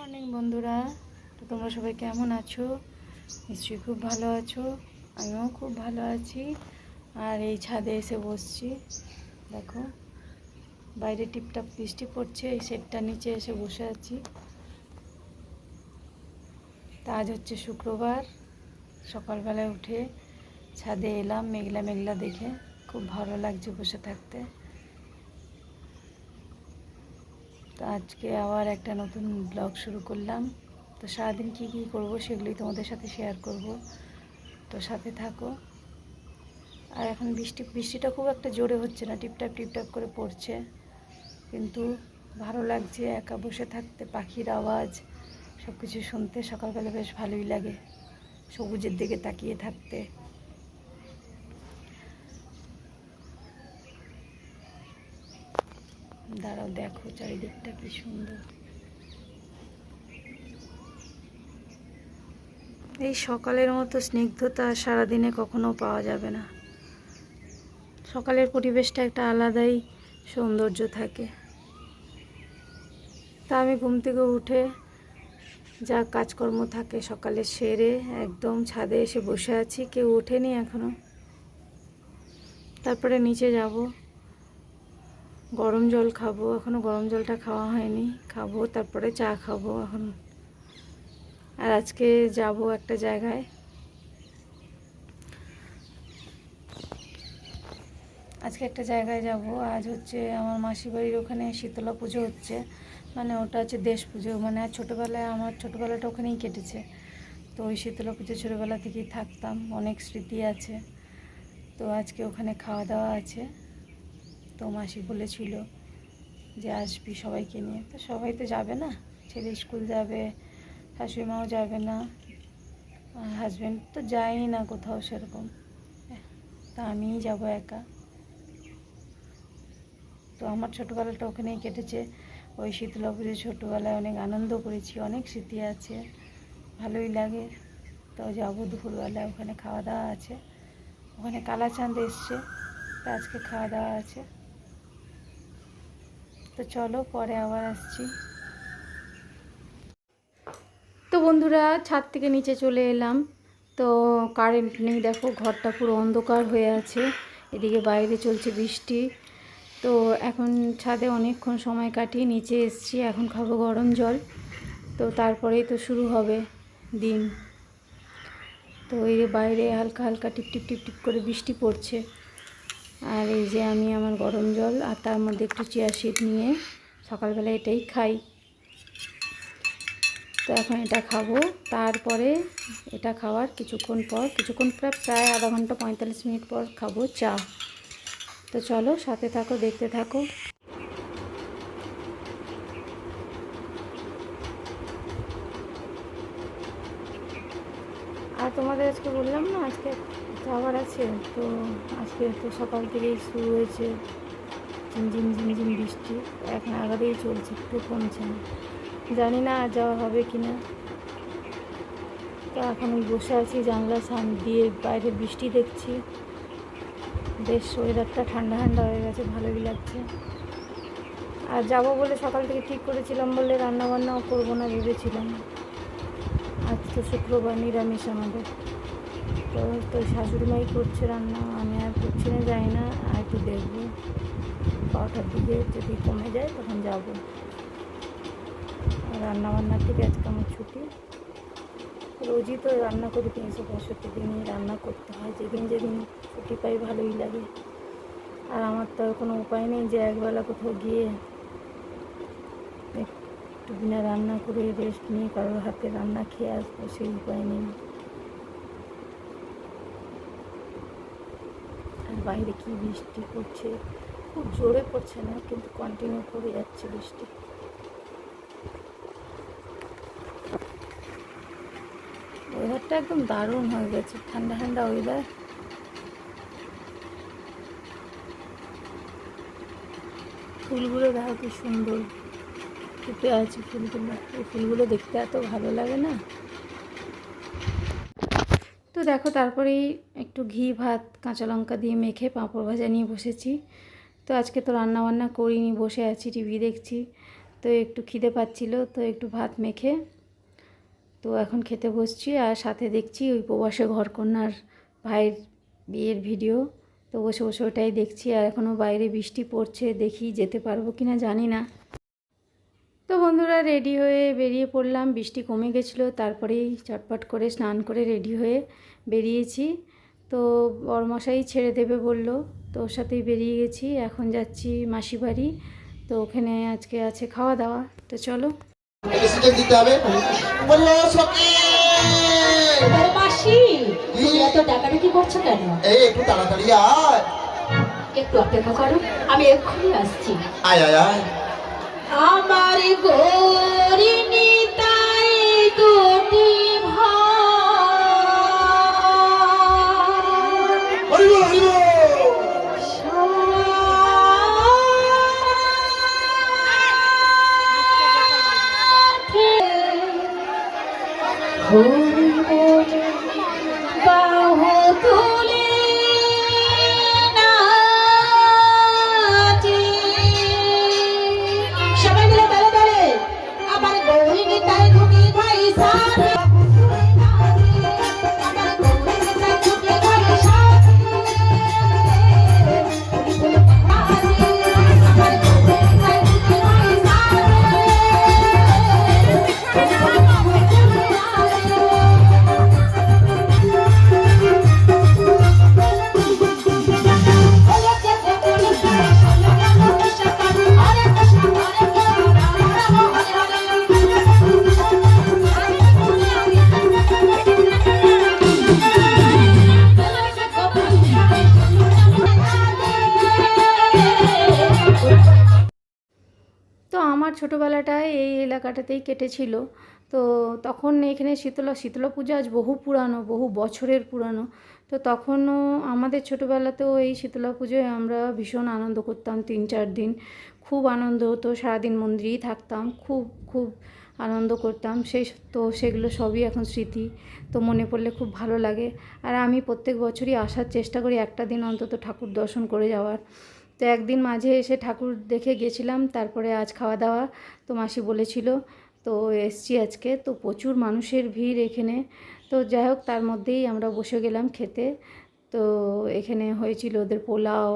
Morning বন্ধুরা। তো তোমরা সবাই কেমন আছো? নিশ্চয়ই খুব ভালো আছো। আমিও খুব ভালো আছি। আর এই ছাদে এসে বসছি। দেখো বাইরে টিপটাপ বৃষ্টি পড়ছে, এই শেডটা নিচে এসে বসে আছি। তা আজ হচ্ছে শুক্রবার। সকালবেলায় উঠে ছাদে এলাম, মেঘলা মেঘলা দেখে খুব ভালো লাগছে বসে থাকতে। তো আজকে আবার একটা নতুন ব্লগ শুরু করলাম। তো সারাদিন কী কী করবো সেগুলোই তোমাদের সাথে শেয়ার করব। তো সাথে থাকো। আর এখন বৃষ্টিটা খুব একটা জোরে হচ্ছে না, টিপটাপ টিপটাপ করে পড়ছে, কিন্তু ভালো লাগছে একা বসে থাকতে। পাখির আওয়াজ সব কিছু শুনতে সকালবেলা বেশ ভালোই লাগে, সবুজের দিকে তাকিয়ে থাকতে। দাঁড়াও, দেখো চারিদিকটা কি সুন্দর। এই সকালের মতো স্নিগ্ধতা সারাদিনে কখনো পাওয়া যাবে না। সকালের পরিবেশটা একটা আলাদাই সৌন্দর্য থাকে। তা আমি ঘুম থেকে উঠে যা কাজকর্ম থাকে সকালে সেরে একদম ছাদে এসে বসে আছি। কেউ ওঠেনি এখনো। তারপরে নিচে যাব, গরম জল খাবো। এখনো গরম জলটা খাওয়া হয়নি, খাবো। তারপরে চা খাবো এখন। আর আজকে যাব একটা জায়গায়। যাব। আজ হচ্ছে আমার মাসির বাড়ির ওখানে শীতলা পুজো হচ্ছে। মানে ওটা হচ্ছে দেশ পুজো। মানে ছোটোবেলায় আমার ছোটোবেলাটা ওখানেই কেটেছে। তো ওই শীতলা পুজো ছোটোবেলা থেকেই থাকতাম, অনেক স্মৃতি আছে। তো আজকে ওখানে খাওয়া দাওয়া আছে। তো মাসি বলেছিল যে আসবি সবাইকে নিয়ে। তো সবাই তো যাবে না, ছেলে স্কুল যাবে, শাশুড়ি মাও যাবে না, হাজব্যান্ড তো যায়ই না কোথাও সেরকম। তা আমিই যাব একা। তো আমার ছোটোবেলাটা ওখানেই কেটেছে। ওই শীতলা পুজো ছোটোবেলায় অনেক আনন্দ করেছি, অনেক স্মৃতি আছে, ভালোই লাগে। তো যাবো দুপুরবেলায়, ওখানে খাওয়া দাওয়া আছে। ওখানে কালাচাঁদ এসছে, তা আজকে খাওয়া দাওয়া আছে। তো চলো পরে আবার আসছি। তো বন্ধুরা, ছাদ থেকে নিচে চলে এলাম। তো কারেন্ট নেই, দেখো ঘরটা পুরো অন্ধকার হয়ে আছে। এদিকে বাইরে চলছে বৃষ্টি। তো এখন ছাদে অনেকক্ষণ সময় কাটিয়ে নিচে এসেছি। এখন খাবো গরম জল। তো তারপরেই তো শুরু হবে দিন। তো এই যে বাইরে হালকা হালকা টিপটিপ টিপটিপ করে বৃষ্টি পড়ছে। আর এই যে আমি আমার গরম জল আর তার মধ্যে একটু চিয়া সিড নিয়ে সকালবেলা এটাই খাই। তো এখন এটা খাবো। তারপরে এটা খাওয়ার কিছুক্ষণ প্রায় আধা ঘন্টা 45 মিনিট পর খাবো চা। তো চলো সাথে থাকো, দেখতে থাকো। আর তোমাদের আজকে বললাম না আজকে যাওয়ার আছে। তো আজকে তো সকাল থেকেই শুরু হয়েছে ঝিমঝিম ঝিমঝিম বৃষ্টি। এক নাগাদেই চলছে, একটু কমছে না। জানি না আর যাওয়া হবে কি না। তো এখন বসে আছি, জানলার সামনে দিয়ে বাইরে বৃষ্টি দেখছি। বেশ ওয়েদারটা ঠান্ডা ঠান্ডা হয়ে গেছে, ভালোই লাগছে। আর যাব বলে সকাল থেকে ঠিক করেছিলাম বলে রান্নাবান্নাও করবো না ভেবেছিলাম। আজ তো শুক্রবার, নিরামিষ আমাদের। তো শাশুড়ি মাই করছে রান্না, আমি আর করছি না, যাই না। আর একটু দেখবো 12টার দিকে, যদি কমে যায় তখন যাব। রান্নাবান্নার থেকে আজকে আমার ছুটি। রোজই তো রান্না করি, 365 দিনই রান্না করতে হয়। যেদিন যেদিন ছুটি পাই ভালোই লাগে। আর আমার তো কোনো উপায় নেই যে একবেলা কোথাও গিয়ে একটু বিনা রান্না করে রেস্ট নিয়ে কারোর হাতে রান্না খেয়ে আসবো, সেই উপায় নেই। আর বাইরে কি বৃষ্টি পড়ছে, খুব জোরে পড়ছে না, কিন্তু কন্টিনিউ করে যাচ্ছে বৃষ্টি। ওয়েদারটা একদম দারুণ হয়ে গেছে, ঠান্ডা ঠান্ডা ওয়েদার। ফুলগুলো দেখো কি সুন্দর ফুটে আছে ফুলগুলো। এই ফুলগুলো দেখতে এত ভালো লাগে না। তো দেখো তারপরেই একটু ঘি ভাত কাঁচা লঙ্কা দিয়ে মেখে পাঁপড় ভাজা নিয়ে বসেছি। তো আজকে তো রান্নাবান্না করিনি, বসে আছি টিভি দেখছি। তো একটু খিদে পাচ্ছিল, তো একটু ভাত মেখে তো এখন খেতে বসছি। আর সাথে দেখছি ওই প্রবাসে ঘরকন্যার ভাইয়ের বিয়ের ভিডিও, তো বসে বসে ওটাই দেখছি। আর এখনও বাইরে বৃষ্টি পড়ছে, দেখি যেতে পারবো কি না জানি না। তো বন্ধুরা রেডি হয়ে বেরিয়ে পড়লাম, বৃষ্টি কমে গেছিলো, তারপরেই চটপট করে স্নান করে রেডি হয়ে বেরিয়েছি। তো বরমশাই ছেড়ে দেবে বলল, তো ওর সাথেই বেরিয়ে গেছি। এখন যাচ্ছি মাসি বাড়ি, তো ওখানে আজকে আছে খাওয়া দাওয়া। তো চলো। দিতে হবে বললো সখী মাসি, তুমি এত ডাকাডাকি করছো কেন? এই একটু তাড়াতাড়ি আয়, একটু অপেক্ষা করো, আমি এক্ষুনি আসছি। আয় আয় আয়। আমার গরিনি তাই দুটি ভাই, হরিবল হরিবল। বাহু তুলে নাচে। সবাই মিলে তালে তালে, আমার গৌরিনী তাই দুটি ভাই সাথে। আমার গৌরিনী তাই দুটি ভাই সাথে। আমার গৌরিনী তাই দুটি ভাই সাথে। তো আমার ছোটোবেলাটায় এই এলাকাটাতেই কেটেছিল। তো তখন এখানে শীতলা পূজা আজ বহু পুরানো, বহু বছরের পুরানো। তো তখনও আমাদের ছোটোবেলাতেও এই শীতলা পুজোয় আমরা ভীষণ আনন্দ করতাম, 3-4 দিন খুব আনন্দ হতো, সারাদিন মন্দিরেই থাকতাম, খুব খুব আনন্দ করতাম। সেগুলো সবই এখন স্মৃতি, তো মনে পড়লে খুব ভালো লাগে। আর আমি প্রত্যেক বছরই আসার চেষ্টা করি একটা দিন অন্তত ঠাকুর দর্শন করে যাওয়ার। তো একদিন মাঝে এসে ঠাকুর দেখে গেছিলাম, তারপরে আজ খাওয়া দাওয়া তো মাসি বলেছিল, তো এসছি আজকে। তো প্রচুর মানুষের ভিড় এখানে। তো যাই হোক, তার মধ্যেই আমরা বসে গেলাম খেতে। তো এখানে হয়েছিল ওদের পোলাও,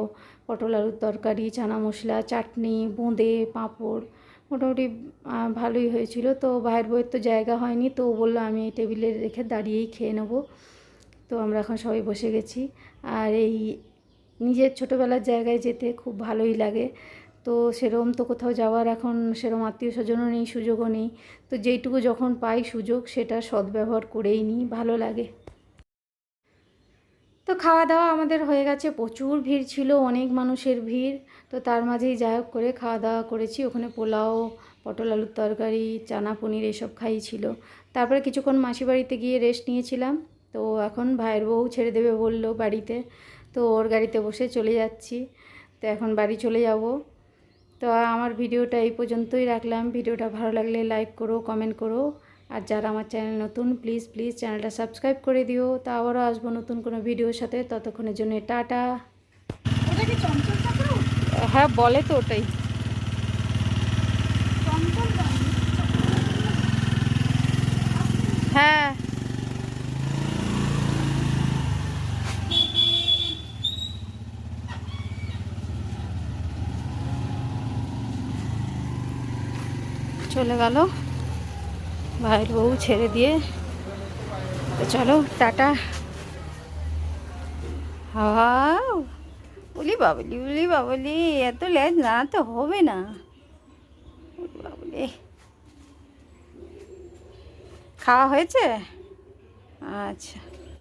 পটল আলুর তরকারি, চানা মশলা, চাটনি, বোঁদে, পাঁপড়, মোটামুটি ভালোই হয়েছিল। তো ভাইয়ের বউয়ের তো জায়গা হয়নি, তো ও বললো আমি এই টেবিলে রেখে দাঁড়িয়েই খেয়ে নেবো। তো আমরা এখন সবাই বসে গেছি। আর এই নিজের ছোটোবেলার জায়গায় যেতে খুব ভালোই লাগে। তো সেরকম তো কোথাও যাওয়ার এখন সেরকম আত্মীয় স্বজনও নেই, সুযোগও নেই। তো যেইটুকু যখন পাই সুযোগ, সেটা সদ্ব্যবহার করেই নিই, ভালো লাগে। তো খাওয়া দাওয়া আমাদের হয়ে গেছে, প্রচুর ভিড় ছিল, অনেক মানুষের ভিড়। তো তার মাঝেই যাই হোক করে খাওয়া দাওয়া করেছি। ওখানে পোলাও, পটল আলুর তরকারি, চানা পনির এসব খাইয়েছিল। তারপরে কিছুক্ষণ মাসি বাড়িতে গিয়ে রেস্ট নিয়েছিলাম। তো এখন ভাইয়ের বউ ছেড়ে দেবে বললো বাড়িতে, তো ওর গাড়িতে বসে চলে যাচ্ছি। তো এখন বাড়ি চলে যাব। তো আমার ভিডিওটা এই পর্যন্তই রাখলাম। ভিডিওটা ভালো লাগলে লাইক করো, কমেন্ট করো। আর যারা আমার চ্যানেল নতুন, প্লিজ প্লিজ চ্যানেলটা সাবস্ক্রাইব করে দিও। তা আবারও আসবো নতুন কোনো ভিডিওর সাথে, ততক্ষণের জন্য টাটা। হ্যাঁ বলে তো ওটাই। হ্যাঁ চলে গেল ভাইয়ের বউ ছেড়ে দিয়ে। তো চলো টাটা। হাওয়া বলি বাবলি, এত লেজ নাড়াতে হবে না। বাবলি, খাওয়া হয়েছে? আচ্ছা।